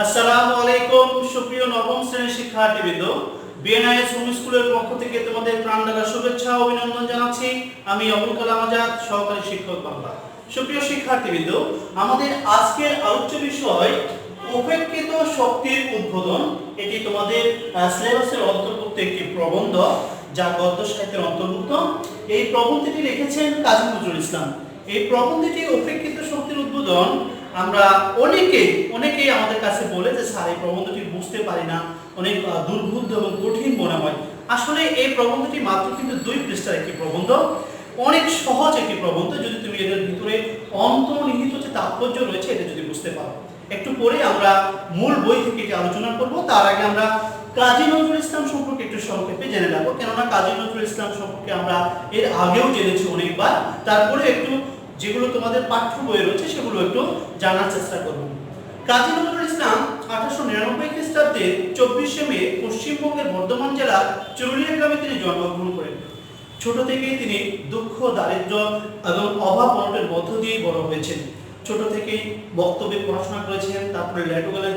আসসালামু আলাইকুম সুপ্রিয় নবম শ্রেণীর শিক্ষার্থীবৃন্দ, বিএনআইএস হোম স্কুলের পক্ষ থেকে তোমাদের প্রাণ ঢাকা শুভেচ্ছা ও অভিনন্দন জানাচ্ছি। আমি আবুল কালাম আজাদ, সহকারী শিক্ষক বাংলা। সুপ্রিয় শিক্ষার্থীবৃন্দ, আমাদের আজকের আলোচ্য বিষয় উপেক্ষিত শক্তির উদ্বোধন। এটি তোমাদের সিলেবাসের অন্তর্ভুক্ত একটি প্রবন্ধ, যা গদ্য সাহিত্যের অন্তর্ভুক্ত। এই প্রবন্ধটি লিখেছেন কাজী নজরুল ইসলাম। এই প্রবন্ধটি উপেক্ষিত শক্তির উদ্বোধন আমরা অনেকেই আমাদের কাছে বলে যে স্যার এই প্রবন্ধটি বুঝতে পারি না, অনেক দুর্বোধ্য এবং কঠিন মনে হয়। আসলে এই প্রবন্ধটি মাত্র কিন্তু 2 পৃষ্ঠার একটি প্রবন্ধ, অনেক সহজ একটি প্রবন্ধ যদি তুমি এর ভিতরে অন্তর্নিহিত যে তাৎপর্য রয়েছে এটা যদি বুঝতে পারো। একটু পরে আমরা মূল বই থেকে এটি আলোচনা করব। তার আগে আমরা কাজী নজরুল ইসলাম সম্পর্কে একটু সংক্ষেপে জেনে নেব, কেননা কাজী নজরুল ইসলাম সম্পর্কে আমরা এর আগেও জেনেছি অনেকবার। তারপরে একটু যেগুলো তোমাদের পাঠ্য বইয়ে রয়েছে সেগুলো একটু জানার চেষ্টা করব। কাজী নজরুল ইসলাম 1899 খ্রিস্টাব্দে 24শে মে পশ্চিমবঙ্গের বর্ধমান জেলার চুরুলিয়া গ্রামে তিনি জন্মগ্রহণ করেন। ছোট থেকেই তিনি দুঃখ, দারিদ্র্য এবং অভাব অনটনের মধ্য দিয়ে বড় হয়েছেন। ছোট থেকেই বক্তব্যে পড়াশোনা করেছেন, তারপরে লেটুগানের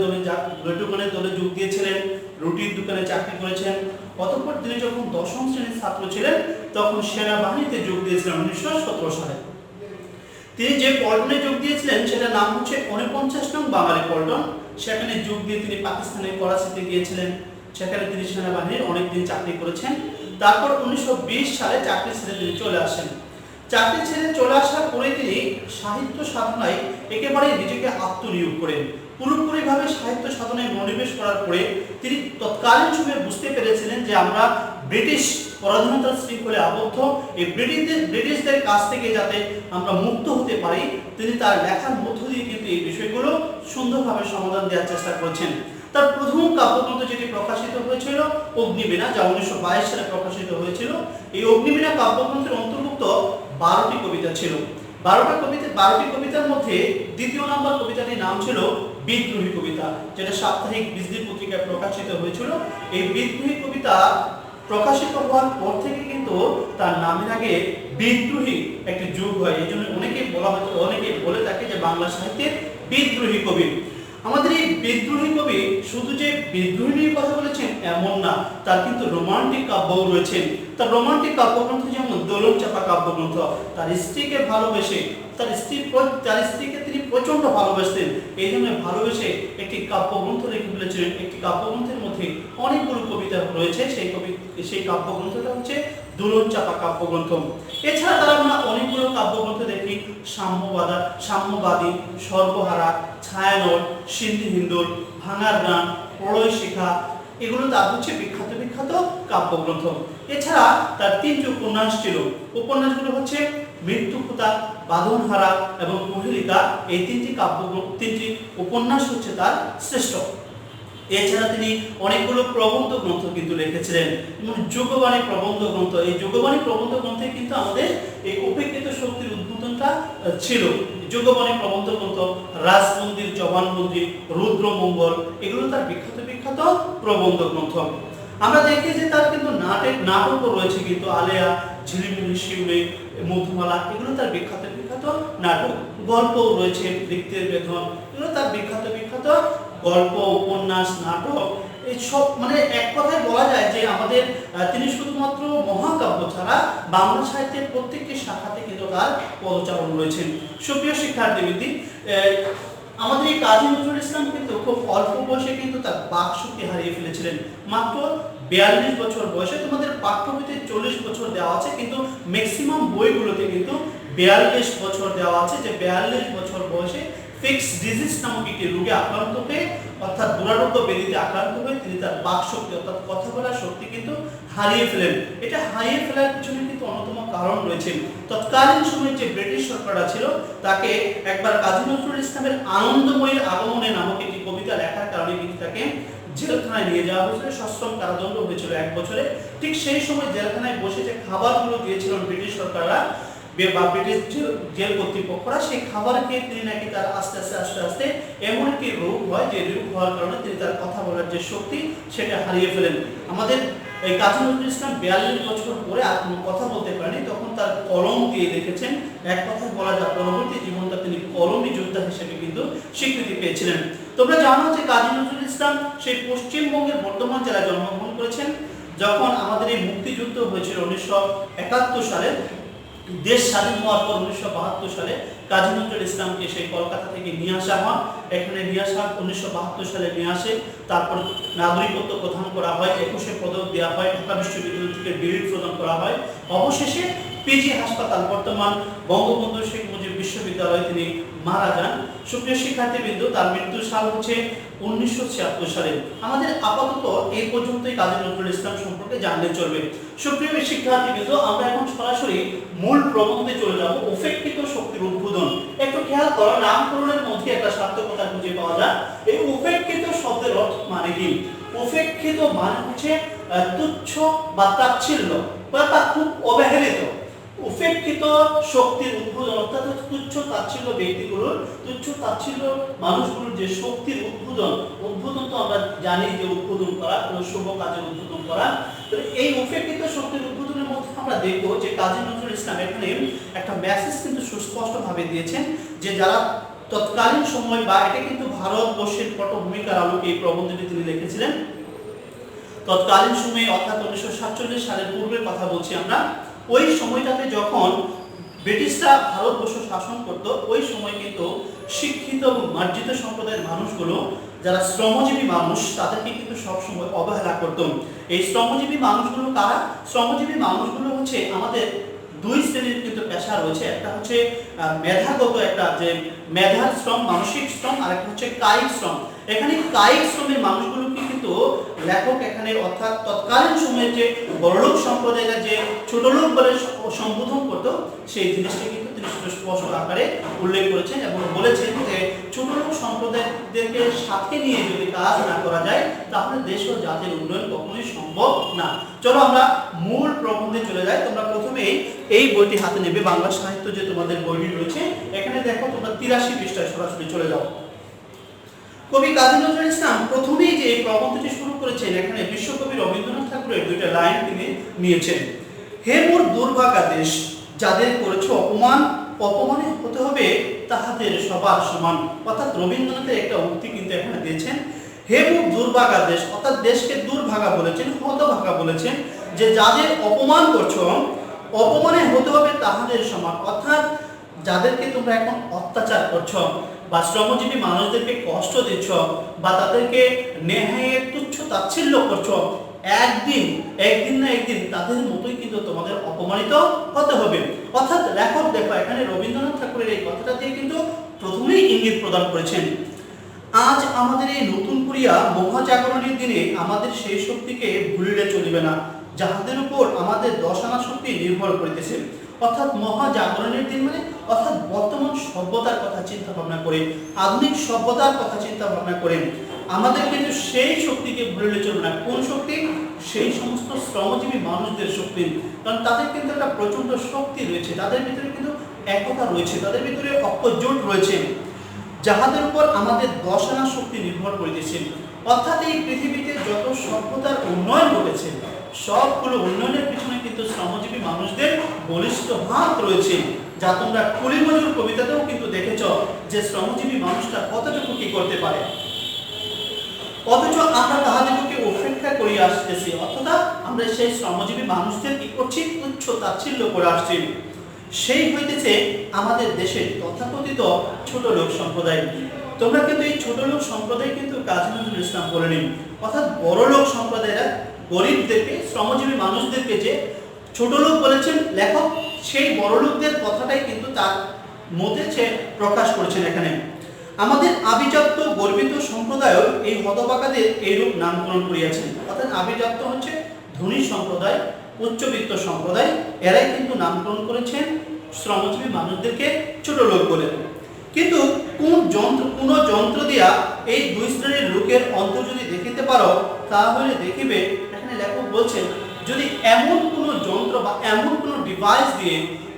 দলে যোগ দিয়েছিলেন, রুটির দোকানে চাকরি করেছেন। অতঃপর তিনি যখন 10ম শ্রেণীর ছাত্র ছিলেন তখন সেনাবাহিনীতে যোগ দিয়েছিলেন 1917 সালে। তিনি যে পল্টনে যোগ দিয়েছিলেন সেটার নাম হচ্ছে 49 নং বাঙালি পল্টন। সেখানে যোগ দিয়ে তিনি পাকিস্তানের করাচিতে গিয়েছিলেন। সেখানে তিনি সেনাবাহিনীর অনেকদিন চাকরি করেছেন। তারপর 1920 সালে চাকরি ছেড়ে তিনি চলে আসেন। চাকরি ছেড়ে চলে আসার পরে তিনি সাহিত্য সাধনায় একেবারে নিজেকে আত্মনিয়োগ করেন। পুরোপুরিভাবে সাহিত্য সাধনায় মনোনিবেশ করার পরে তিনি তৎকালীন সময়ে বুঝতে পেরেছিলেন যে আমরা ব্রিটিশ পরাধীনতার শৃঙ্খলে আবদ্ধ, এই ব্রিটিশদের কাছ থেকে যাতে আমরা মুক্ত হতে পারি, তিনি তার লেখার মধ্য দিয়ে কিন্তু এই বিষয়গুলো সুন্দরভাবে সমাধান দেওয়ার চেষ্টা করেছেন। তার প্রথম কাব্যগ্রন্থ যেটি প্রকাশিত হয়েছিল অগ্নিবীণা, যা 1922 সালে প্রকাশিত হয়েছিল। এই অগ্নিবীণা কাব্যগ্রন্থের অন্তর্ভুক্ত 12টি কবিতা ছিল। 12টি কবিতার মধ্যে দ্বিতীয় নম্বর কবিতাটির নাম ছিল বিদ্রোহী কবিতা, যেটা সাপ্তাহিক বিজলি পত্রিকায় প্রকাশিত হয়েছিল। এই বিদ্রোহী কবিতা প্রকাশিত হওয়ার পর থেকে কিন্তু তার নামের আগে বিদ্রোহী একটি যোগ হয়। এই জন্য অনেকেই বলে থাকে যে বাংলা সাহিত্যের বিদ্রোহী কবি। আমাদের এই বিদ্রোহী কবি শুধু যে বিদ্রোহী নিয়ে কথা বলেছেন এমন না, তার কিন্তু রোমান্টিক কাব্যও রয়েছে। তার রোমান্টিক কাব্যগ্রন্থ যেমন দোলন চাপা কাব্যগ্রন্থ, তার স্ত্রীকে ভালোবেসে, তার স্ত্রীকে তিনি প্রচন্ড ভালোবাসতেন, এই জন্য ভালোবেসে একটি কাব্যগ্রন্থ লিখে ফেলেছিলেন। একটি কাব্যগ্রন্থের মধ্যে অনেকগুলো কবিতা রয়েছে, সেই কাব্যগ্রন্থটা হচ্ছে দোলন চাপা কাব্যগ্রন্থ। এছাড়া তারা আমরা অনেকগুলো কাব্যগ্রন্থ দেখি, সাম্যবাদী, সর্বহারা, ছায়ানট, সিন্ধি হিন্দুল, ভাঙার গান, প্রলয় শিখা, এগুলো তার হচ্ছে বিখ্যাত কাব্যগ্রন্থ। এছাড়া তার 3টি উপন্যাস ছিল। উপন্যাসগুলো হচ্ছে মৃত্যুকুতা, বাঁধনহারা এবং কুহেলিকা। এই 3টি উপন্যাস হচ্ছে তার শ্রেষ্ঠ। এছাড়া তিনি অনেকগুলো প্রবন্ধ গ্রন্থ কিন্তু লিখেছিলেন, যেমন যোগবাণী প্রবন্ধ গ্রন্থ। এই যোগবাণী প্রবন্ধ গ্রন্থে কিন্তু আমাদের এই উপেক্ষিত শক্তির উদ্বোধনটা ছিল। যোগবাণী প্রবন্ধ গ্রন্থ, রাজমন্দির, জবানবন্দি, রুদ্রমঙ্গল, এগুলো তার বিখ্যাত প্রবন্ধ গ্রন্থ। আমরা দেখি যে তার কিন্তু নাটকও রয়েছে, কিন্তু আলেয়া, ঝিলিমিলি, শিউলি, মধুমালা, এগুলো তার বিখ্যাত নাটক। গল্পও রয়েছে, বৃত্তের বেদন, এগুলো তার বিখ্যাত গল্প, উপন্যাস, নাটক। এই সব মানে এক কথায় বলা যায় যে তিনি শুধুমাত্র মহাকাব্য ছাড়া বাংলা সাহিত্যের প্রত্যেকটি শাখাতে কিন্তু তার পদচারণ রয়েছেন। সুপ্রিয় শিক্ষার্থীবৃন্দ, আমাদের এই কাজী নজরুল ইসলাম কিন্তু খুব অল্প বয়সে কিন্তু তার বাকশক্তি হারিয়ে ফেলেছিলেন। মাত্র 42 বছর বয়সে। তোমাদের পাঠ্যবইতে 40 বছর দেওয়া আছে, কিন্তু ম্যাক্সিমাম বইগুলোতে কিন্তু 42 বছর দেওয়া আছে, যে 42 বছর বয়সে ফিক্স ডিজিজ নামক একটি রোগে আক্রান্ত হয়ে, অর্থাৎ দুরারোগ্য ব্যাধিতে আক্রান্ত হয়ে তিনি তার বাকশক্তি অর্থাৎ কথা বলার শক্তি কিন্তু হারিয়ে ফেলেন। এটা হারিয়ে ফেলার পিছনে কিন্তু অন্যতম কারণ রয়েছে। তৎকালীন সময়ে যে ব্রিটিশ সরকাররা ছিল, তাকে একবার কাজী নজরুল ইসলামের আনন্দময়ীর আগমনে নামক একটি কবিতা লেখার কারণে কিন্তু তাকে জেলখানায় নিয়ে যাওয়া হয়েছিল। সশ্রম কারাদণ্ড হয়েছিল 1 বছরে। ঠিক সেই সময় জেলখানায় বসে যে খাবারগুলো দিয়েছিলেন ব্রিটিশ সরকাররা বা ব্রিটিশ জেল কর্তৃপক্ষরা, সেই খাবার খেয়ে তিনি নাকি তার আস্তে আস্তে এমন একটি রোগ হয়, যে রোগ হওয়ার কারণে তিনি তার কথা বলার যে শক্তি সেটা হারিয়ে ফেলেন। আমাদের এই কাজী নজরুল ইসলাম 42 বছর পরে আর কোনো কথা বলতে পারেনি। তখন তার কলম দিয়ে লিখেছেন। এক কথায় বলা যায় পরবর্তী জীবনটা তিনি কলমী যোদ্ধা হিসেবে কিন্তু স্বীকৃতি পেয়েছিলেন। তোমরা জানো যে কাজী নজরুল ইসলাম সেই পশ্চিমবঙ্গের বর্ধমান জেলায় জন্মগ্রহণ করেছেন। যখন আমাদের এই মুক্তিযুদ্ধ হয়েছিল 1971 সালে, দেশ স্বাধীন হওয়ার পর 1972 সালে কাজী নজরুল ইসলামকে সেই কলকাতা থেকে নিয়ে আসা হয়। এখানে নিয়ে আসা 1972 সালে নিয়ে আসে। তারপর নাগরিকত্ব প্রদান করা হয়, 21 পদক দেওয়া হয়, ঢাকা বিশ্ববিদ্যালয় থেকে ডিগ্রি প্রদান করা হয়। অবশেষে পিজি হাসপাতাল বর্তমান বঙ্গবন্ধু শেখ মুজিব বিশ্ববিদ্যালয়ে তিনি মারা যান। সুপ্রিয় শিক্ষার্থীবৃন্দ, তার মৃত্যুর সাল হচ্ছে 1976 সালে। আমাদের আপাতত এই পর্যন্তই কাজী নজরুল ইসলাম সম্পর্কে জানলে চলবে। সুপ্রিয় শিক্ষার্থীবৃন্দ, আমরা এখন সরাসরি মূল প্রবন্ধে চলে যাব। উপেক্ষিত শক্তির উদ্বোধন। একটু খেয়াল করো, নামকরণের মধ্যে একটা সার্থকতা খুঁজে পাওয়া যায়। এই উপেক্ষিত শব্দের অর্থ মানে কি? উপেক্ষিত মানে হচ্ছে তুচ্ছ বা তাচ্ছিল্য বা তা খুব অবহেলিত। উপেক্ষিত শক্তির উদ্বোধন অর্থাৎ তুচ্ছ তাচ্ছিল্য ব্যক্তিগুলোর, তুচ্ছ তাচ্ছিল্য মানুষগুলোর যে শক্তির উদ্বোধন তো আমরা জানি যে উদ্বোধন করা, কোনো শুভ কাজের উদ্বোধন করা। তো এই উপেক্ষিত শক্তির উদ্বোধনের মধ্যে আমরা দেখব যে কাজী নজরুল ইসলাম এখানে একটা মেসেজ কিন্তু সুস্পষ্টভাবে দিয়েছেন যে যারা তৎকালীন সময়, বা এটা কিন্তু ভারতবর্ষের পটভূমিকার আলোকে এই প্রবন্ধটি তিনি লিখেছিলেন। তৎকালীন সময়ে অর্থাৎ 1947 সালের পূর্বের কথা বলছি আমরা। ওই সময়টাতে যখন ব্রিটিশরা ভারতবর্ষ শাসন করত, ওই সময় কিন্তু শিক্ষিত এবং মার্জিত সম্প্রদায়ের মানুষগুলো, যারা শ্রমজীবী মানুষ, তাদেরকে কিন্তু সবসময় অবহেলা করত। এই শ্রমজীবী মানুষগুলো কারা? শ্রমজীবী মানুষগুলো হচ্ছে আমাদের দুই শ্রেণীর কিন্তু পেশা রয়েছে। একটা হচ্ছে মেধাগত, একটা যে মেধার শ্রম, মানসিক শ্রম, আর একটা হচ্ছে কায়িক শ্রম। এখানে কায়িক শ্রমের মানুষগুলোকে কিন্তু লেখক এখানে অর্থাৎ তৎকালীন সময়ে যে বড়লোক সম্প্রদায়ের যে ছোট লোক বলে সম্বোধন করত, সেই জিনিসটা কিন্তু তিনি স্পষ্ট আকারে উল্লেখ করেছেন এবং বলেছেন যে ছোট লোক সম্প্রদায়দেরকে সাথে নিয়ে যদি কাজ না করা যায় তাহলে দেশ ও জাতির উন্নয়ন কখনোই সম্ভব না। চলো আমরা মূল প্রবন্ধে চলে যাই। তোমরা প্রথমেই এই বইটি হাতে নেবে, বাংলা সাহিত্য যে তোমাদের বইটি রয়েছে, এখানে দেখো তোমরা 83 পৃষ্ঠায় সরাসরি চলে যাও। কবি কাজী নজরুল ইসলাম প্রথমেই যে এই প্রবন্ধটি শুরু করেছেন, এখানে বিশ্বকবি রবীন্দ্রনাথ ঠাকুরের দুইটা লাইন তিনি নিয়েছেন। হে মোর দুর্ভাগা দেশ, যাদের করেছ অপমান, অপমানে হতে হবে তাহাদের সবার সমান। অর্থাৎ রবীন্দ্রনাথের একটা উক্তি কিন্তু এখানে দিয়েছেন। হে মোর দুর্ভাগা দেশ, অর্থাৎ দেশকে দুর্ভাগা বলেছেন, হতভাগা বলেছেন, যে যাদের অপমান করছো, অপমানে হতে হবে তাহাদের সমান। অর্থাৎ যাদেরকে তোমরা এখন অত্যাচার করছো বা শ্রমজীবী মানুষদেরকে কষ্ট দিচ্ছ বা তাদেরকে নেহায়ে তুচ্ছ তাচ্ছিল্য করছো, একদিন না একদিন তাদের মতোই কিন্তু তোমাদের অপমানিত হতে হবে। অর্থাৎ লেখক দেখো এখানে রবীন্দ্রনাথ ঠাকুরের এই কথাটা দিয়ে কিন্তু প্রথমেই ইঙ্গিত প্রদান করেছেন। আজ আমাদের এই নতুন করিয়া মহাজাগরণের দিনে আমাদের সেই শক্তিকে ভুলিলে চলিবে না, যাহাদের উপর আমাদের দশানা শক্তি নির্ভর করিতেছে। অর্থাৎ মহাজাগরণের দিন মানে অর্থাৎ বর্তমান সভ্যতার কথা চিন্তা ভাবনা করে, আধুনিক সভ্যতার কথা চিন্তা ভাবনা করে আমাদের কিন্তু সেই শক্তিকে ভুলিলে চলবে না। কোন শক্তি? সেই সমস্ত শ্রমজীবী মানুষদের শক্তি। কারণ তাদের কিন্তু একটা প্রচন্ড শক্তি রয়েছে, তাদের ভিতরে কিন্তু একতা রয়েছে, তাদের ভিতরে ঐক্যজোট রয়েছে, যাহাদের উপর আমাদের দশানা শক্তি নির্ভর করিতেছে। অর্থাৎ এই পৃথিবীতে যত সভ্যতার উন্নয়ন ঘটেছে, সবগুলো উন্নয়নের পিছনে কিন্তু শ্রমজীবী মানুষদের বলিষ্ঠ হাত রয়েছে, যা তোমরা কুলি মজুর কবিতাতেও কিন্তু দেখেছ যে শ্রমজীবী মানুষটা কতটুকু কি করতে পারে। অথচ আমরা তাহাদেরকে উপেক্ষা করিয়া আসতেছি, অর্থাৎ আমরা সেই শ্রমজীবী মানুষদের কি করছি? তুচ্ছ তাচ্ছিল্য করে আসছি। সেই হইতেছে আমাদের দেশের তথাকথিত ছোট লোক সম্প্রদায়। তোমরা কিন্তু এই ছোট লোক সম্প্রদায় কিন্তু কাজী নজরুল ইসলাম বলেন। অর্থাৎ বড় লোক সম্প্রদায়রা গরিবদেরকে, শ্রমজীবী মানুষদেরকে যে ছোট লোক বলেছেন লেখক, সেই বড় লোকদের কথাটাই কিন্তু তার মধ্যে সে প্রকাশ করেছেন এখানে। আমাদের আভিজাত্য গর্বিত সম্প্রদায় এই হতভাগাদের এইরূপ নামকরণ করিয়াছেন। অর্থাৎ আভিজাত্য হচ্ছে ধনী সম্প্রদায়, উচ্চবিত্ত সম্প্রদায়, এরাই কিন্তু নামকরণ করেছেন শ্রমজীবী মানুষদেরকে ছোট লোক বলে। কিন্তু কোন যন্ত্র দিয়া এই দুই শ্রেণীর লোকের অন্তর যদি দেখিতে পারো, তাহলে দেখিবে, এখানে লেখক বলছেন, যদি এমন কোন যন্ত্র বা এমন কোন ডিভাইস দিয়ে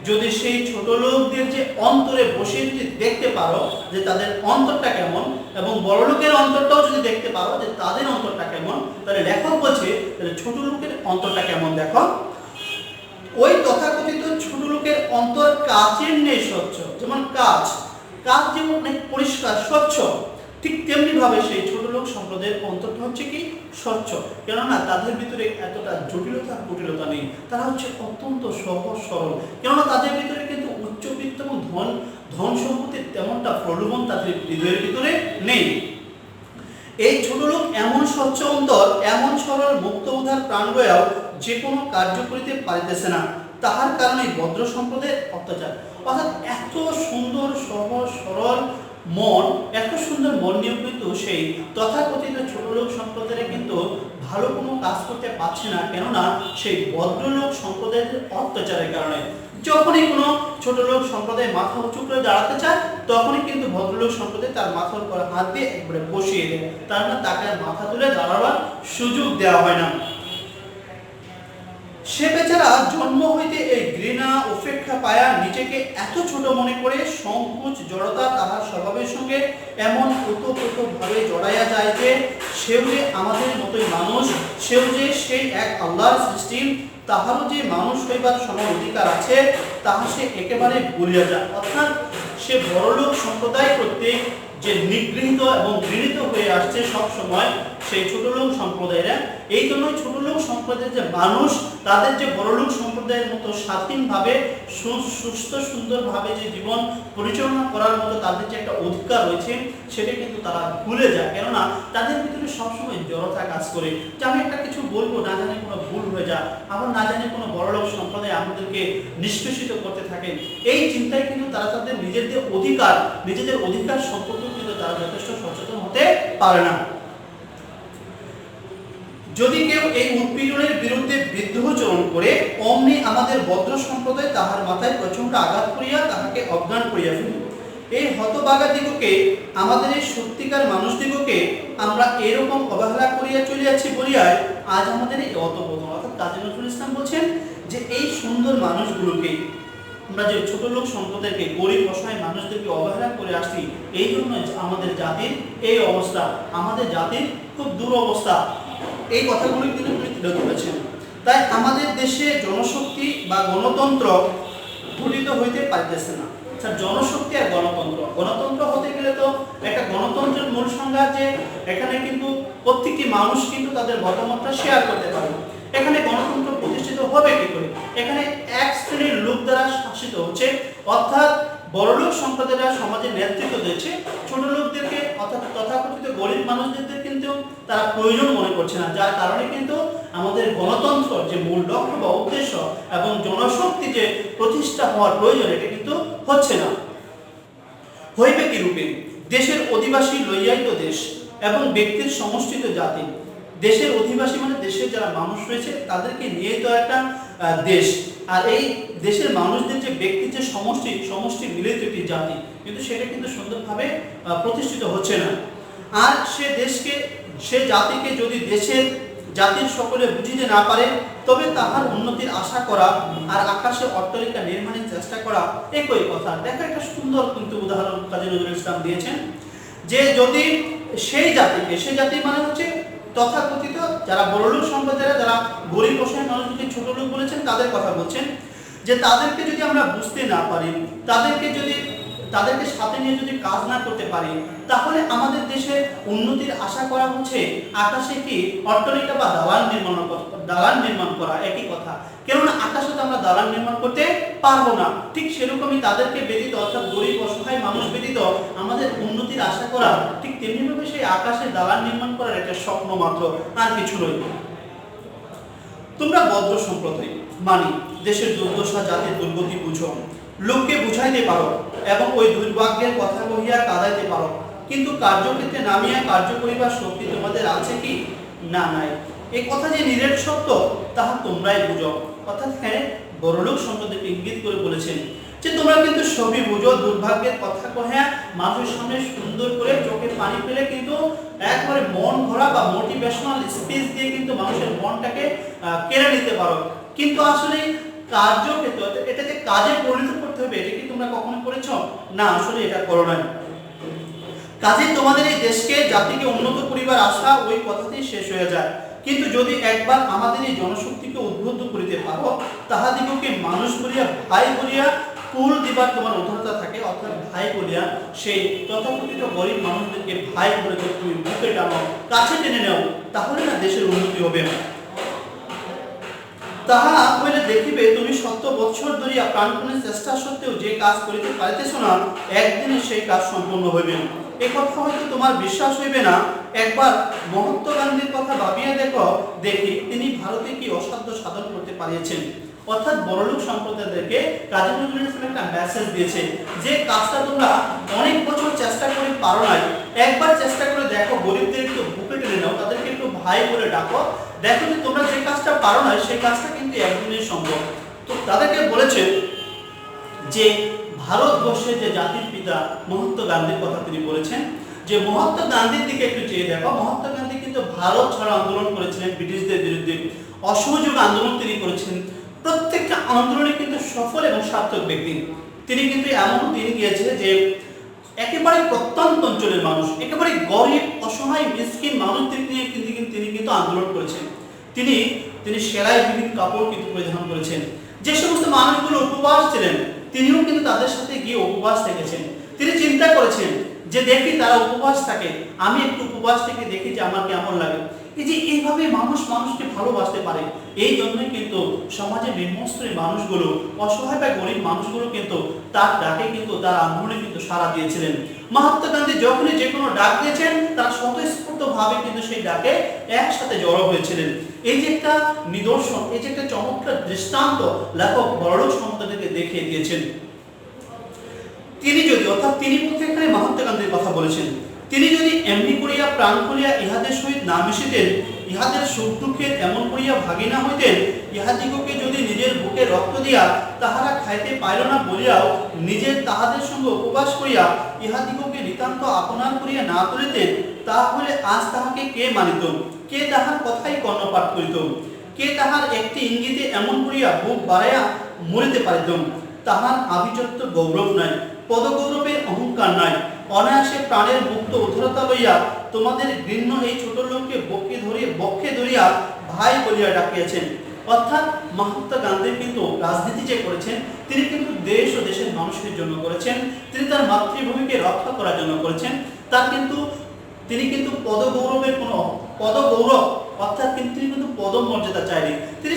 যদি সেই ছোট লোকদের যে অন্তরে বসে যদি দেখতে পারো যে তাদের অন্তরটা কেমন, এবং বড় লোকের অন্তরটাও যদি দেখতে পারো যে তাদের অন্তরটা কেমন, তাহলে লেখক বলছে তাহলে ছোট লোকের অন্তরটা কেমন দেখো। ওই তথাকথিত ছোট অন্তর কাচের ন্যায় স্বচ্ছ, যেমন কাচ যেমন অনেক পরিষ্কার স্বচ্ছ, ঠিক তেমনি ভাবে সেই ছোট লোক সম্প্রদায়ের অন্তরটা হচ্ছে কি স্বচ্ছ। কেননা তাদের ভিতরে এতটা জটিলতা কুটিলতা নেই, তারা হচ্ছে অত্যন্ত সহজ সরল। কেননা তাদের ভিতরে কিন্তু উচ্চবিত্ত এবং ধন সম্পত্তির তেমনটা প্রলোভন তাদের হৃদয়ের ভিতরে নেই। এই ছোট লোক এমন স্বচ্ছ অন্তর, এমন সরল মুক্ত উদার প্রাণ বয়াও যে কোনো কার্য করিতে পারিতেছে না, তাহার কারণে ভদ্র সম্প্রদায়ের অত্যাচার। অর্থাৎ এত সুন্দর সহজ সরল মন, এত সুন্দর মন নিয়েও কিন্তু সেই তথাকথিত ছোট লোক সম্প্রদায়ে কিন্তু ভালো কোনো কাজ করতে পারছে না। কেননা সেই ভদ্রলোক সম্প্রদায়ের অত্যাচারের কারণে যখনই কোনো ছোট লোক সম্প্রদায় মাথা উঁচু করে দাঁড়াতে চায়, তখনই কিন্তু ভদ্রলোক সম্প্রদায় তার মাথার উপর হাত দিয়ে একবারে বসিয়ে দেয়, তার মানে তাকে মাথা তুলে দাঁড়াবার সুযোগ দেওয়া হয় না। সে বেচারা জন্ম হইতে এই ঘৃণা উপেক্ষা পায়া নিজেকে এত ছোট মনে করে সংকোচ জড়তা তাহার স্বভাবের সঙ্গে এমন ওতপ্রোতভাবে জড়াইয়া যায় যে সেও যে আমাদের মতোই মানুষ, সেও যে সেই এক আল্লাহর সৃষ্টি, তাহারও যে মানুষ হইবার সমান অধিকার আছে, তাহা সে একেবারে ভুলিয়া যায়। অর্থাৎ সে বড়লোক সম্প্রদায় প্রত্যেক যে নিগৃহীত এবং ঘৃণিত হয়ে আসছে সব সময় সেই ছোট লোক সম্প্রদায়েরা, এই জন্যই ছোট লোক সম্প্রদায়ের যে মানুষ, তাদের যে বড়লোক সম্প্রদায়ের মতো স্বাধীনভাবে সুস্থ সুন্দরভাবে যে জীবন পরিচালনা করার মতো তাদের যে একটা অধিকার রয়েছে, সেটা কিন্তু তারা ভুলে যায়। কেননা তাদের ভিতরে সবসময় জড়তা কাজ করে, যে আমি একটা কিছু বলবো, না জানি কোনো ভুল হয়ে যায়, আবার না জানি কোনো বড়লোক সম্প্রদায় আমাদেরকে নিষ্পেষিত করতে থাকে। এই চিন্তায় কিন্তু তারা তাদের নিজেদের অধিকার সম্পর্কে কিন্তু তারা যথেষ্ট সচেতন হতে পারে না। যদি কেউ এই উৎপীড়নের বিরুদ্ধে বিদ্রোহচরণ করে, অমনি আমাদের ভদ্র সম্প্রদায় তাহার মাথায় প্রচন্ড আঘাত করিয়া তাহাকে অজ্ঞান করিয়া ফেলে। এই হতভাগাদিগকে, আমাদের এই সত্যিকার মানুষদিগকে আমরা এরকম অবহেলা করিয়া চলিয়াছি বলিয়ায় আজ আমাদের এই অতপতন। অর্থাৎ কাজী নজরুল ইসলাম বলছেন যে এই সুন্দর মানুষগুলোকে, আমরা যে ছোট লোক সম্প্রদায়কে, গরিব অসহায় মানুষদেরকে অবহেলা করে আসছি, এই জন্য আমাদের জাতির এই অবস্থা, আমাদের জাতির খুব দুরবস্থা। এই কথাগুলো কিন্তু তিনি তুলে ধরেছেন। তাই আমাদের দেশে জনশক্তি বা গণতন্ত্র গঠিত হইতে পারতেছে না। আচ্ছা, জনশক্তি আর গণতন্ত্র হতে গেলে তো একটা গণতন্ত্রের মূল সংজ্ঞা যে এখানে কিন্তু প্রত্যেকটি মানুষ কিন্তু তাদের মতামতটা শেয়ার করতে পারে। এখানে গণতন্ত্র প্রতিষ্ঠিত হবে কি করে? এখানে এক শ্রেণীর লোক দ্বারা শাসিত হচ্ছে, অর্থাৎ বড়লোক সম্প্রদায়রা সমাজের নেতৃত্ব দিচ্ছে, ছোট লোকদেরকে অর্থাৎ তথাকথিত গরিব মানুষদের কিন্তু তারা প্রয়োজন মনে করছে না। যার কারণে কিন্তু আমাদের গণতন্ত্র যে মূল লক্ষ্য বা উদ্দেশ্য এবং জনশক্তি যে প্রতিষ্ঠা হওয়ার প্রয়োজন, এটা কিন্তু হচ্ছে না। হইবে কি রূপে? দেশের অধিবাসী লইয়াই তো দেশ এবং ব্যক্তির সমষ্টিত জাতি। দেশের অধিবাসী মানে দেশের যারা মানুষ রয়েছে তাদেরকে নিয়ে তো একটা দেশ, আর এই দেশের মানুষদের যে ব্যক্তির যে সমষ্টি মিলিত একটি জাতি, কিন্তু সেটা কিন্তু সুন্দরভাবে প্রতিষ্ঠিত হচ্ছে না। আর সে জাতিকে যদি জাতির সকলে বুঝিতে না পারে, তবে তাহার উন্নতির আশা করা আর আকাশে অট্টালিকা নির্মাণের চেষ্টা করা একই কথা। দেখা একটা সুন্দর কিন্তু উদাহরণ কাজী নজরুল ইসলাম দিয়েছেন, যে যদি সেই জাতি মানে হচ্ছে তথাকথিত যারা বড়লোক সম্প্রদায়ের, যারা গরিব অসহায় মানুষকে ছোট লোক বলেছেন, তাদের কথা বলছেন, যে তাদেরকে যদি আমরা বুঝতে না পারি, তাদেরকে সাথে নিয়ে যদি কাজ না করতে পারি, তাহলে আমাদের দেশের উন্নতির আশা করা হচ্ছে আকাশে কি অট্টালিকা বা দালান নির্মাণ করা একই কথা। কেননা আকাশে তো আমরা দালান নির্মাণ করতে পারবো না। ঠিক সেরকমই তাদেরকে ব্যতীত, অর্থাৎ গরিব অসহায় মানুষ ব্যতীত আমাদের উন্নতির আশা করা ঠিক তেমনিভাবে সেই আকাশে দালান নির্মাণ করার একটা স্বপ্ন মাত্র, আর কিছু নয়। তোমরা ভদ্র সম্প্রদায় মানি দেশের দুর্দশা, জাতির দুর্গতি বুঝো, লোককে বুঝাইতে পারো এবং ওই দুর্ভাগ্যের কথা কহিয়া কাঁদাইতে পারো, কিন্তু কার্যক্ষেত্রে নামিয়া কার্য করিবার শক্তি তোমাদের আছে কি? না, নাই। এই কথা যে নিরেট সত্য, তাহা তোমরাই বুঝো। অর্থাৎ হ্যাঁ, বড়লোক সম্প্রদায়কে ইঙ্গিত করে বলেছেন যে তোমরা কিন্তু সবই বুঝো, দুর্ভাগ্যের কথা কহে মানুষের সামনে সুন্দর করে চোখে পানি ফেলে কিন্তু একবারে মন ভরা বা মোটিভেশনাল স্পিচ দিয়ে কিন্তু মানুষের মনটাকে কেড়ে নিতে পারো, কিন্তু আসলে কার্যক্ষেত্রে এটাকে কাজে পরিণত করতে হবে, এটা কি তোমরা কখনো করেছ? না, আসলে এটা করো না। কাজে তোমাদের এই দেশকে, জাতিকে উন্নত করিবার আশা ওই কথাতেই শেষ হয়ে যায়। কিন্তু যদি একবার আমাদের এই জনশক্তিকে উদ্বুদ্ধ করিতে পারো, তাহাদিগকে মানুষ বলিয়া ভাই বলিয়া কুল দিবার তোমার উদারতা থাকে, অর্থাৎ ভাই বলিয়া সেই তথাকথিত গরিব মানুষদেরকে ভাই বলে তুমি বুকে টানো, কাছে টেনে নাও, তাহলে না দেশের উন্নতি হবে। তাহা হইলে দেখিবে তুমি 70 বৎসর ধরিয়া প্রাণপণে চেষ্টা সত্ত্বেও যে কাজ করিতে পারিতেছ না, একদিনে সেই কাজ সম্পূর্ণ হইবে। এই কথা হয়তো তোমার বিশ্বাস হইবে না। একবার মহাত্মা গান্ধীর কথা ভাবিয়া দেখি তিনি ভারতে কি অসাধ্য সাধন করতে পারিয়েছেন। অর্থাৎ বড়লোক সম্প্রদায়দেরকে কাজী নজরুল ইসলাম একটা মেসেজ দিয়েছে যে কাজটা তোমরা অনেক বছর চেষ্টা করে পারো নাই, একবার চেষ্টা করে দেখো, গরিবদের একটু বুকে টেনে নাও, তাদেরকে একটু ভাই বলে ডাকো, দেখো যে তোমরা যে কাজটা পারো না সেই কাজটা কিন্তু একদিনে সম্ভব। তো তাদেরকে বলেছেন যে ভারতবর্ষের যে জাতির পিতা মহাত্মা গান্ধীর কথা তিনি বলেছেন, যে মহাত্মা গান্ধীর দিকে একটু চেয়ে দেখো। মহাত্মা গান্ধী কিন্তু ভারত ছাড়া আন্দোলন করেছিলেন, ব্রিটিশদের বিরুদ্ধে অসহযোগ আন্দোলন তিনি করেছেন। প্রত্যেকটা আন্দোলনে কিন্তু সফল এবং সার্থক ব্যক্তি তিনি। কিন্তু এমন দিন গিয়েছে যে একেবারে প্রত্যন্ত অঞ্চলের মানুষ, একেবারে গরিব অসহায় মিসকিন মানুষদের নিয়ে তিনি কিন্তু আন্দোলন করেছেন। তিনি সেলাই বিভিন্ন কাপড় কিন্তু পরিধান করেছেন। যে সমস্ত মানুষগুলো উপবাস ছিলেন তিনিও কিন্তু তাদের সাথে গিয়ে উপবাস থেকেছেন। তিনি চিন্তা করেছেন যে দেখি তারা উপবাস থাকে, আমি একটু উপবাস থেকে দেখি যে আমার কেমন লাগে। এই যে এইভাবে মানুষকে ভালোবাসতে পারে, এই জন্যই কিন্তু সমাজের নিম্নস্তরের মানুষগুলো, অসহায় বা গরিব মানুষগুলো কিন্তু তার ডাকে কিন্তু তার আন্দোলনে কিন্তু সাড়া দিয়েছিলেন। মহাত্মা গান্ধী যখনই যে কোনো ডাক দিয়েছেন তারা স্বতঃস্ফূর্ত ভাবে কিন্তু সেই ডাকে একসাথে জড়ো হয়েছিলেন। এই যে একটা নিদর্শন, এই যে একটা চমৎকার দৃষ্টান্ত লেখক বড়লোক সম্প্রদায়কে দেখিয়ে দিয়েছেন। তিনি বলতে এখানে মহাত্মা গান্ধীর কথা বলেছেন, তিনি যদি এমনি করিয়া প্রাণ করিয়া ইহাদের সহিত না মিশিতেন, ইহাদের সুখ দুঃখের এমন করিয়া ভাগী না হইতেন, ইহাদিগকে যদি নিজের বুকে রক্ত দিয়া তাহারা খাইতে পাইল না বলিয়াও নিজের তাহাদের সঙ্গে উপবাস করিয়া ইহাদিগকে নিতান্ত আপনার করিয়া না তুলিতেন, তাহলে আজ তাহাকে কে মানিত? কে তাহার কথাই কর্ণপাত করিত? কে তাহার একটি ইঙ্গিতে এমন করিয়া বুক বাড়াইয়া মরিতে পারিত? তাহার আভিজাত্য গৌরব নাই, পদগৌরবের অহংকার নাই, অনায়াসে প্রাণের মুক্ত উদ্ধরতা লইয়া তোমাদের ঘৃণ্য এই ছোট লোককে বক্ষে ধরিয়া ভাই বলিয়া ডাকিয়াছেন। অর্থাৎ মহাত্মা গান্ধী কিন্তু রাজনীতি যে করেছেন তিনি কিন্তু দেশ ও দেশের মানুষের জন্য করেছেন, তিনি তার মাতৃভূমিকে রক্ষা করার জন্য করেছেন। তিনি কিন্তু পদগৌরব অর্থাৎ তিনি কিন্তু পদমর্যাদা চাইনি, তিনি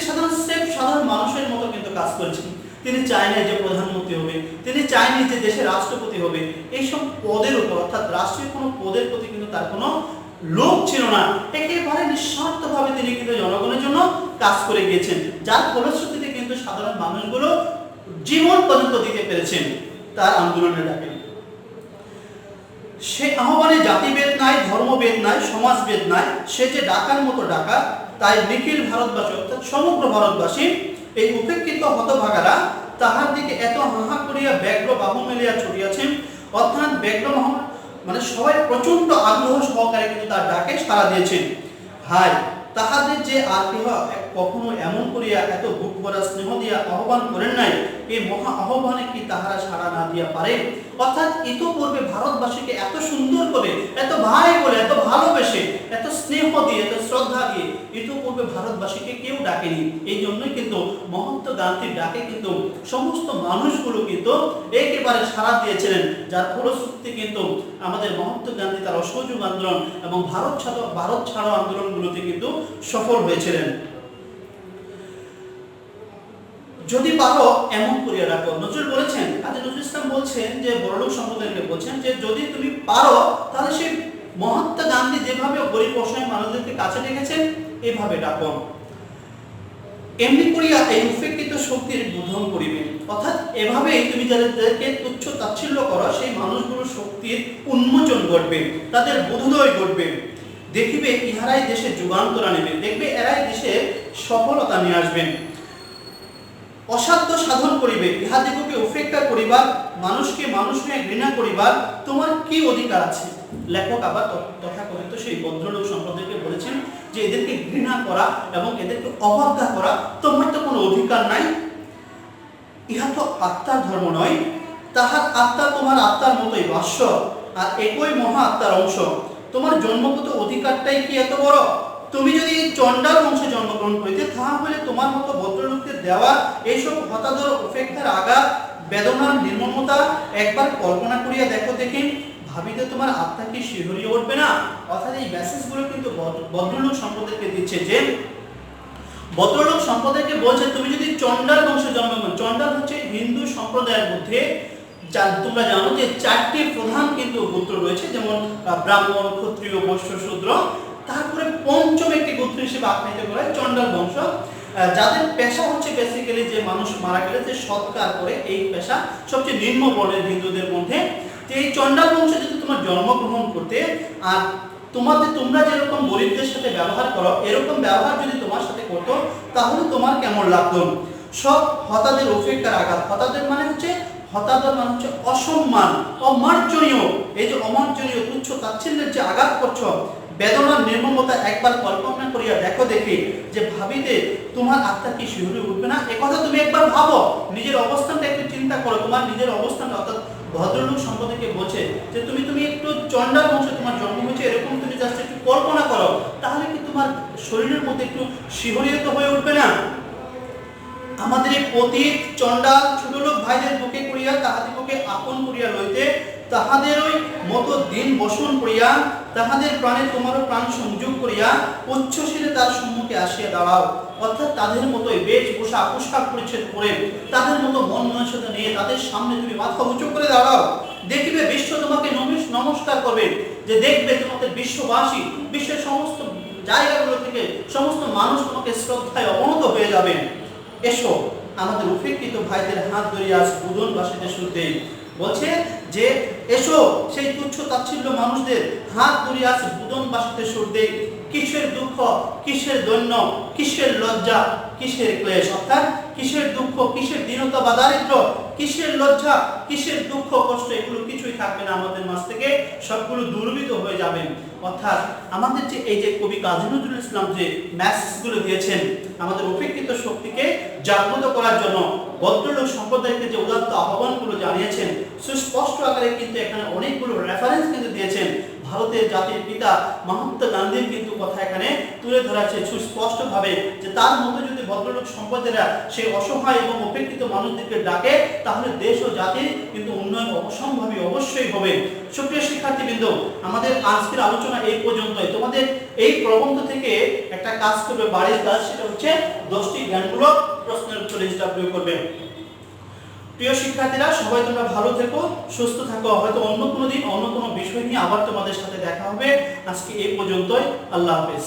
সাধারণ মানুষের মতো কিন্তু কাজ করেছেন। তিনি চাইনি যে প্রধানমন্ত্রী হবে, তিনি চাইনি যে দেশের রাষ্ট্রপতি হবে, এইসব পদের উপর অর্থাৎ রাষ্ট্রীয় কোনো পদের প্রতি কিন্তু তার কোনো লোভ ছিল না। একেবারে নিঃস্বার্থভাবে তিনি কিন্তু জনগণের জন্য কাজ করে গিয়েছেন, যার ফলশ্রুতিতে কিন্তু সাধারণ মানুষগুলো জীবন পর্যন্ত দিতে পেরেছেন তার আন্দোলনের ডাকে। সে আহ্বানে জাতিভেদ নাই, ধর্মভেদ নাই, সমাজভেদ নাই, সে যে ডাকার মতো ডাকা, তাই নিখিল ভারতবাসী অর্থাৎ সমগ্র ভারতবাসী এই উপেক্ষিত হতভাগারা তাহার দিকে এত হাহা করিয়া ব্যগ্র বাহু মেলিয়া ছড়িয়াছেন। অর্থাৎ ব্যগ্র মানে সবাই প্রচন্ড আগ্রহ সহকারে কিন্তু তার ডাকে সাড়া দিয়েছেন। হায় তাহাদের যে আর কেহ কখনো এমন করিয়া এত বুক ভরা স্নেহ দিয়া আহ্বান করেন নাই, এই মহা আহ্বানে কি তাহারা সাড়া না দিয়া পারে? অর্থাৎ ইতোপূর্বে ভারতবাসীকে এত সুন্দর করে, এত ভাই বলে, এত ভালোবেসে, এত স্নেহ দিয়ে, এত শ্রদ্ধা দিয়ে ইতোপূর্বে ভারতবাসীকে কেউ ডাকেনি। এই জন্যই কিন্তু মহাত্মা গান্ধীর ডাকে কিন্তু সমস্ত মানুষগুলো কিন্তু একেবারে সাড়া দিয়েছিলেন, যার ফলশ্রুতিতে কিন্তু আমাদের মহাত্মা গান্ধী তার অসহযোগ আন্দোলন এবং ভারত ছাড়ো আন্দোলনগুলোতে কিন্তু সফল হয়েছিলেন। যদি পারো এমন করিয়া রাখো, নজরুল বলেছেন, কাজী নজরুল ইসলাম বলছেন যে বড়লোক সম্প্রদায়কে বলছেন যে যদি তুমি পারো তাহলে সেই মহাত্মা গান্ধী যেভাবে গরিব অসহায় মানুষদেরকে কাছে রেখেছেন এভাবে ডাকো। এমনি করিয়া এই উপেক্ষিত শক্তির বোধন করিবে। অর্থাৎ এভাবেই তুমি যাদেরকে তুচ্ছ তাচ্ছিল্য করো সেই মানুষগুলোর শক্তির উন্মোচন ঘটবে, তাদের বোধোদয় ঘটবে। দেখিবে ইহারাই দেশে যুগান্তর আনিবে, দেখবে এরাই দেশে সফলতা নিয়ে আসবেন। অসাধ্য সাধন করিবে, ইহাদিগকে উপেক্ষা করিবার, মানুষকে মানুষ হয়ে ঘৃণা করিবার তোমার কি অধিকার আছে? লেখক আবার তথাকথিত সেই ভদ্রলোক সম্প্রদায়কে বলেছেন যে এদেরকে ঘৃণা করা এবং এদেরকে অবজ্ঞা করা তোমার তো কোনো অধিকার নাই। ইহা তো আত্মার ধর্ম নয়, তাহার আত্মা তোমার আত্মার মতোই ভাষ্য আর একই মহা আত্মার অংশ। তোমার জন্মগত অধিকারটাই কি এত বড়? তুমি যদি চণ্ডাল বংশে জন্মগ্রহণ করিতে, তাহলে তোমার মতো ভদ্রলোককে দেওয়া এইসব হতাদর উপেক্ষার আঘাত বেদনার নির্মমতা একবার কল্পনা করিয়া দেখো দেখি, ভাবিতে তোমার আত্মা কি শিহরিয়ে উঠবে না? অর্থাৎ এই মেসেজগুলো কিন্তু ভদ্রলোক সম্প্রদায়কে দিচ্ছে, যে ভদ্রলোক সম্প্রদায়কে বলছে তুমি যদি চণ্ডাল বংশে জন্মগ্রহণ, চণ্ডাল হচ্ছে হিন্দু সম্প্রদায়ের মধ্যে তোমরা জানো যে 4টি প্রধান কিন্তু গোত্র রয়েছে, যেমন ব্রাহ্মণ, ক্ষত্রিয়, বৈশ্য, শূদ্র। তারপরে পঞ্চম একটি গোত্র হিসেবে আখ্যায়িত করা হয় চণ্ডাল বংশ, যাদের পেশা হচ্ছে বেসিক্যালি যে মানুষ মারা গেলে যে সৎকার করে, এই পেশা সবচেয়ে নিম্ন বর্ণের হিন্দুদের মধ্যে। যে এই চণ্ডাল বংশে যদি তোমার জন্মগ্রহণ করতে, আর তোমরা যেরকম গরিবদের সাথে ব্যবহার করো এরকম ব্যবহার যদি তোমার সাথে করতো, তাহলে তোমার কেমন লাগতো? সব হতাদের উপেক্ষার আঘাত, হতাদের মানে হচ্ছে অসম্মান, অমার্জনীয়, এই যে অমার্জনীয় তুচ্ছ তাচ্ছিল্যের যে আঘাত করছো, বেদনার নির্মমতা একবার কল্পনা করিয়া দেখো দেখি, যে ভাবিতে তোমার আত্মা কি শিহরে উঠবে না? একথা তুমি একবার ভাবো, নিজের অবস্থানটা একটু চিন্তা করো, তোমার নিজের অবস্থানটা। অর্থাৎ ভদ্রলোক সম্প্রদায়কে বলছে যে তুমি একটু চণ্ডাল বংশে তোমার জন্ম হয়েছে, এরকম তুমি জাস্ট একটু কল্পনা করো, তাহলে কি তোমার শরীরের মধ্যে একটু শিহরিত হয়ে উঠবে না? আমাদের এই পতিত চণ্ডাল ছোটলোক ভাইদের বুকে করিয়া তাহাদিগকে আপন করিয়া লইতে, তাহাদেরই মতো দিন বসন করিয়া, তাহাদের প্রাণে তোমারও প্রাণ সংযোগ করিয়া উচ্ছ্বসিতে তার সম্মুখে আসিয়া দাঁড়াও। অর্থাৎ তাদের মতোই বেশভূষা পোশাক পরিচ্ছদ পরে, তাদের মতো মন মানসিকতা নিয়ে তাদের সামনে তুমি মাথা উঁচু করে দাঁড়াও, দেখিবে বিশ্ব তোমাকে নমস্কার করবে, যে দেখবে তোমাদের বিশ্ববাসী, বিশ্বের সমস্ত জায়গাগুলো থেকে সমস্ত মানুষ তোমাকে শ্রদ্ধায় অবনত হয়ে যাবে। এসো আমাদের উপেক্ষিত ভাইদের হাত ধরিয়া আজ বুদন বাসিতে শুনতে বলছে, যে এসো সেই তুচ্ছ তাচ্ছিল্য মানুষদের হাত ধরিয়া আজ বুদন বাসিতে শুনতে। কিসের দুঃখ, কিসের দৈন্য, কিসের লজ্জা, কিসের ক্লেশ, অর্থাৎ কিসের দুঃখ, কিসের দীনতা বা দারিদ্র, কিসের লজ্জা, কিসের দুঃখ কষ্ট, এগুলো কিছুই থাকবে না আমাদের মাঝ থেকে, সবগুলো দুর্বিত হয়ে যাবে। অর্থাৎ আমাদের যে এই যে কবি কাজী নজরুল ইসলাম যে মেসেজগুলো দিয়েছেন আমাদের উপেক্ষিত শক্তিকে জাগ্রত করার জন্য, ভদ্রলোক সম্প্রদায়কে যে উদাত্ত আহ্বানগুলো জানিয়েছেন, সুস্পষ্ট আকারে কিন্তু এখানে অনেকগুলো রেফারেন্স কিন্তু দিয়েছেন। ভারতের জাতির পিতা মহাত্মা গান্ধীর কিন্তু কথা এখানে তুলে ধরা আছে সুস্পষ্ট ভাবে, যে তার মতো যদি ভদ্রলোক সম্প্রদায়রা সেই অসহায় এবং উপেক্ষিত মানুষদেরকে ডাকে, তাহলে দেশ ও জাতির কিন্তু উন্নয়ন অবশ্যম্ভাবী অবশ্যই হবে। সুপ্রিয় শিক্ষার্থীবৃন্দ, আমাদের আজকের আলোচনা এই পর্যন্তই। তোমাদের এই প্রবন্ধ থেকে একটা কাজ করবে, বাড়ির কাজ, সেটা হচ্ছে 10টি জ্ঞানমূলক প্রশ্নের উত্তর হিসাবে করবে। প্রিয় শিক্ষার্থীরা, সবাই তোমরা ভালো থেকো, সুস্থ থাকো। হয়তো অন্য কোনো দিন অন্য কোনো বিষয় নিয়ে আবার তোমাদের সাথে দেখা হবে। আজকে এই পর্যন্তই। আল্লাহ হাফেজ।